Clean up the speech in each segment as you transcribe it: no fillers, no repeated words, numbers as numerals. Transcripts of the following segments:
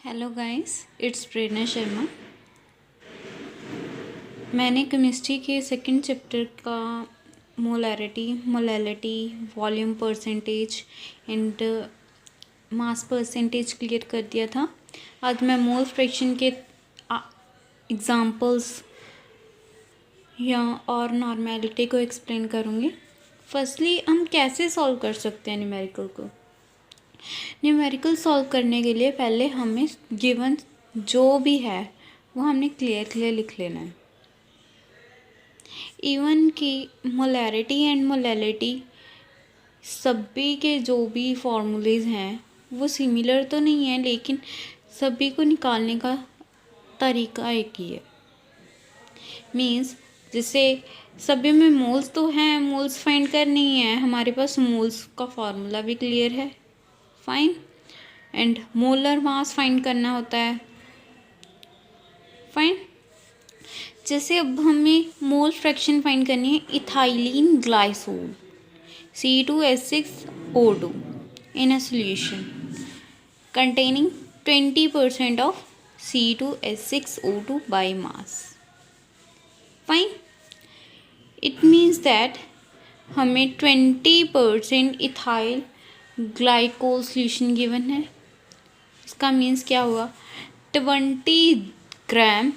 Hello guys, it's प्रेरणा शर्मा। मैंने chemistry के second chapter का molality, volume percentage and mass percentage clear कर दिया था। आज मैं मोल फ्रैक्शन के एग्जांपल्स या और नॉर्मेलिटी को एक्सप्लेन करूँगी। फर्स्टली हम कैसे सॉल्व कर सकते हैं न्यूमेरिकल को। न्यूमेरिकल सॉल्व करने के लिए पहले हमें गिवन जो भी है वो हमने क्लियर लिख लेना है। इवन की मोलैरिटी एंड मोलैलिटी सभी के जो भी फॉर्मूलेज हैं वो सिमिलर तो नहीं है, लेकिन सभी को निकालने का तरीका एक ही है। मीन्स जैसे सभी में मोल्स तो हैं, मोल्स फाइंड करनी है, हमारे पास मोल्स का फॉर्मूला भी क्लियर है, fine. And molar mass find करना होता है, फाइन। जैसे अब हमें मोल फ्रैक्शन फाइंड करनी है ethylene ग्लाइसोल C2H6O2 in a solution containing 20% of C2H6O2 by mass. Fine. It means that हमें 20% इथाइल ग्लाइकोल सोल्यूशन गिवन है। इसका मीन्स क्या हुआ, 20 ग्राम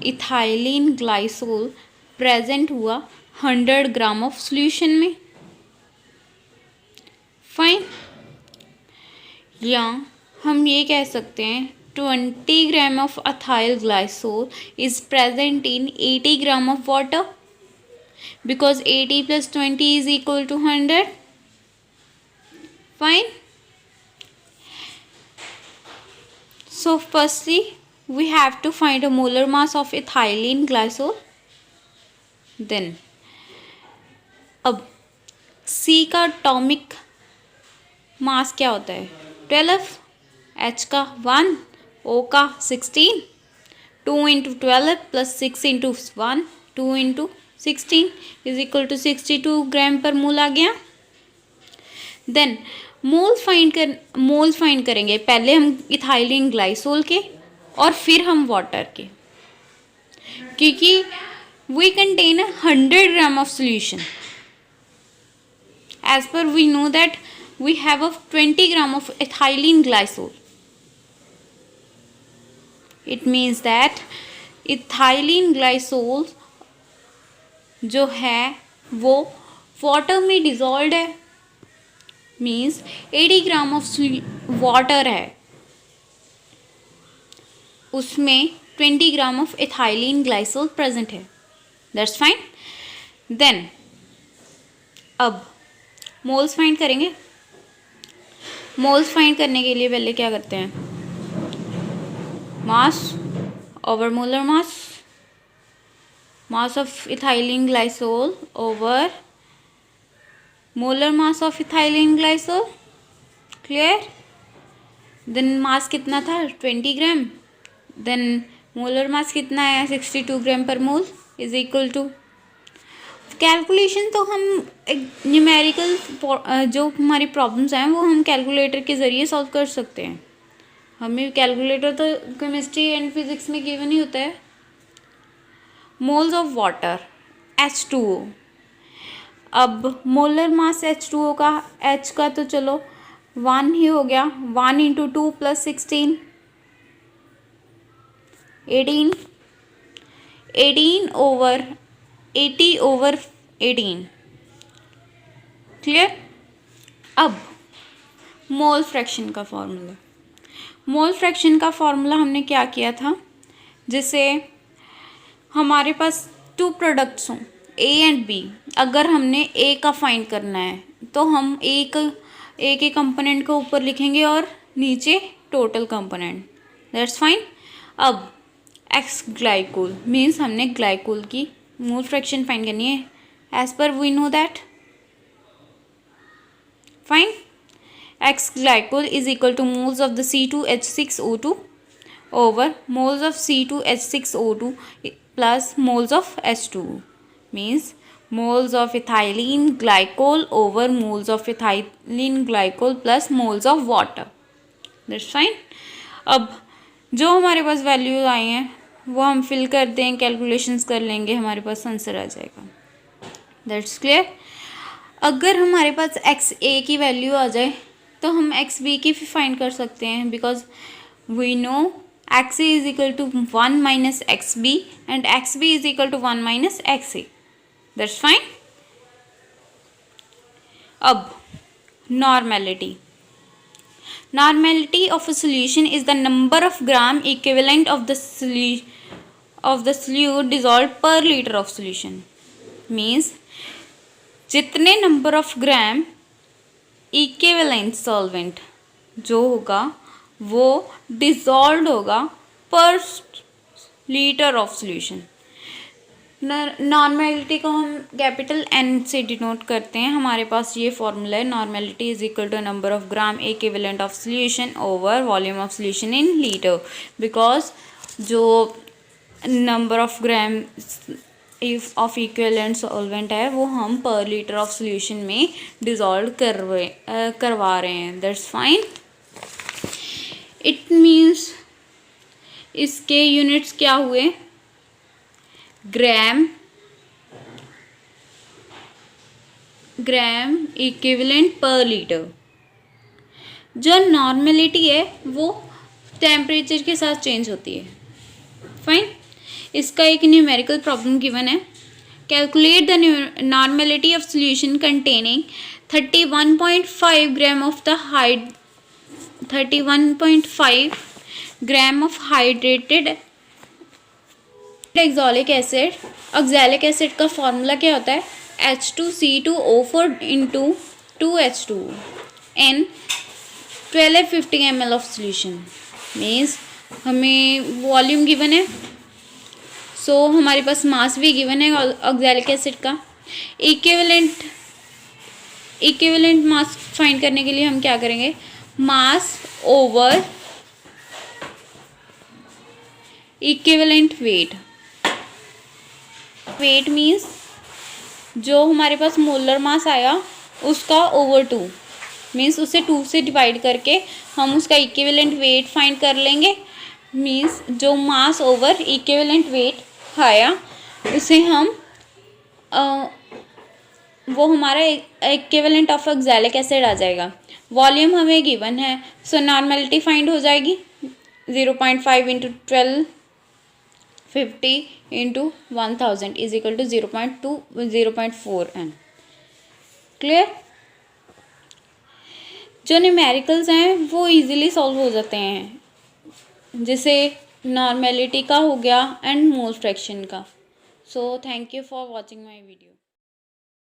इथाइलिन ग्लाइसोल प्रेजेंट हुआ 100 ग्राम ऑफ सोल्यूशन में, फाइन। या हम ये कह सकते हैं 20 gram of ethyl glycol is present in 80 gram of water because 80 + 20 is equal to 100, fine. So firstly we have to find a molar mass of ethylene glycol. Then अब C का atomic mass क्या होता है 12, H का 1, O का 16, 2 × 12 + 6 × 1, 2 × 16 is equal to 62 gram per मोल आ गया। Then मोल find करेंगे, पहले हम इथाइलिन ग्लाइसोल के और फिर हम वाटर के, क्योंकि we contain 100 gram of solution as per we know that we have 20 gram of ethylene glycol. It means that ethylene glycol जो है वो वाटर में डिजॉल्व्ड है, मीन्स 80 ग्राम ऑफ वाटर है, उसमें 20 gram of ethylene glycol present है, that's fine. Then अब moles find करेंगे। मोल्स फाइंड करने के लिए पहले क्या करते हैं, mass over molar mass of ethylene glycol over molar mass of ethylene glycol, clear. Then mass कितना था 20 ग्राम, देन मोलर मास कितना है 62 gram per mole is equal to, calculation तो हम न्यूमेरिकल जो हमारी प्रॉब्लम्स हैं वो हम कैलकुलेटर के ज़रिए सॉल्व कर सकते हैं। हमें कैलकुलेटर तो केमिस्ट्री एंड फिजिक्स में गिवन ही होता है। मोल्स ऑफ वाटर H2O, अब मोलर मास H2O का, H का तो चलो 1 ही हो गया, 1 × 2 + 16 18, 18 ओवर 80 ओवर 18, क्लियर। अब मोल फ्रैक्शन का फॉर्मूला हमने क्या किया था, जैसे हमारे पास 2 प्रोडक्ट्स हों A एंड B, अगर हमने A का फाइंड करना है तो हम A के कंपोनेंट को ऊपर लिखेंगे और नीचे टोटल कंपोनेंट, दैट्स फाइन। अब X ग्लाइकोल मीन्स हमने ग्लाइकोल की मोल फ्रैक्शन फाइंड करनी है as per we know that, fine. X glycol is equal to moles of the C2H6O2 over moles of C2H6O2 plus moles of H2O, means moles of ethylene glycol over moles of ethylene glycol plus moles of water, that's fine. अब जो हमारे पास values आई हैं वो हम fill कर दें, calculations कर लेंगे, हमारे पास आंसर आ जाएगा। That's clear. अगर हमारे पास एक्स ए की वैल्यू आ जाए तो हम एक्स बी की भी फाइंड कर सकते हैं, because we know X A is equal to 1 minus X B and X B is equal to 1 minus X A. That's fine. अब normality. Normality of a solution is the number of gram equivalent of the solute dissolved per liter of solution. Means जितने number of gram equivalent solvent जो होगा वो dissolved होगा per liter of solution. Normality को हम capital N से denote करते हैं। हमारे पास ये फॉर्मूला है, normality is equal to number of gram equivalent of solution over volume of solution in litre, because जो number of gram of equivalent solvent है वो हम पर लीटर ऑफ सोल्यूशन में डिजॉल्व करवा रहे हैं। That's fine. इट मीन्स इसके units क्या हुए, ग्राम इक्विवेलेंट पर लीटर। जो नॉर्मेलिटी है वो टेम्परेचर के साथ चेंज होती है। फाइन। इसका एक न्यूमेरिकल प्रॉब्लम गिवन है। Calculate the normality of solution containing 31.5 gram of the 31.5 gram of hydrated oxalic acid. Oxalic acid का फॉर्मूला क्या होता है, H2C2O4 into 2H2 in 1250 ml of solution. Means हमें वॉल्यूम गिवन है, so हमारे पास mass भी गिवन है ऑक्सैलिक एसिड का। इक्विवेलेंट मास फाइंड करने के लिए हम क्या करेंगे, mass over equivalent weight. Weight means जो हमारे पास मोलर मास आया उसका ओवर 2, मीन्स उसे 2 से डिवाइड करके हम उसका इक्विवेलेंट वेट फाइंड कर लेंगे। मीन्स जो मास ओवर इक्विवेलेंट वेट आया उसे हम वो हमारा इक्विवेलेंट ऑफ ऑक्सैलिक एसिड आ जाएगा। वॉल्यूम हमें गिवन है, सो नॉर्मेलिटी फाइंड हो जाएगी 0.5 into 1250 into 1000 is equal to 0.4 n। Clear. जो न्यूमेरिकल्स हैं वो इजीली सॉल्व हो जाते हैं, जैसे नॉर्मेलिटी का हो गया एंड मोल फ्रैक्शन का। So thank you for watching my video.